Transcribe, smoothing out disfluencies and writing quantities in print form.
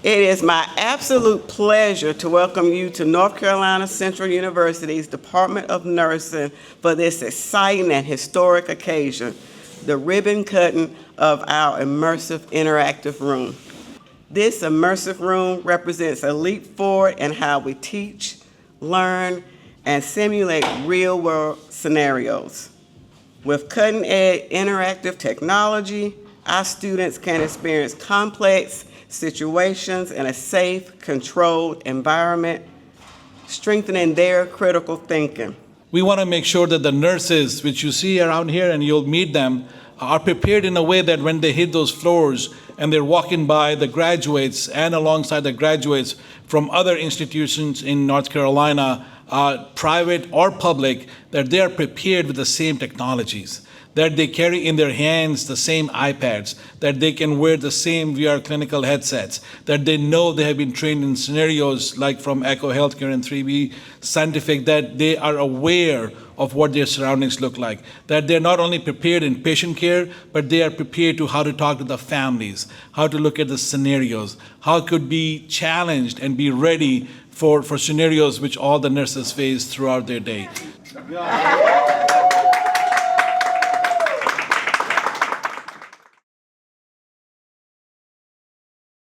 It is my absolute pleasure to welcome you to North Carolina Central University's Department of Nursing for this exciting and historic occasion, the ribbon cutting of our Immersive Interactive Room. This immersive room represents a leap forward in how we teach, learn, and simulate real-world scenarios. With cutting-edge interactive technology, our students can experience complex situations in a safe, controlled environment, strengthening their critical thinking. We want to make sure that the nurses, which you see around here and you'll meet them, are prepared in a way that when they hit those floors and they're walking by the graduates and alongside the graduates from other institutions in North Carolina, private or public, that they are prepared with the same technologies, that they carry in their hands the same iPads, that they can wear the same VR clinical headsets, that they know they have been trained in scenarios like from Echo Healthcare and 3B Scientific, that they are aware of what their surroundings look like, that they're not only prepared in patient care, but they are prepared to how to talk to the families, how to look at the scenarios, how could be challenged and be ready for scenarios which all the nurses face throughout their day.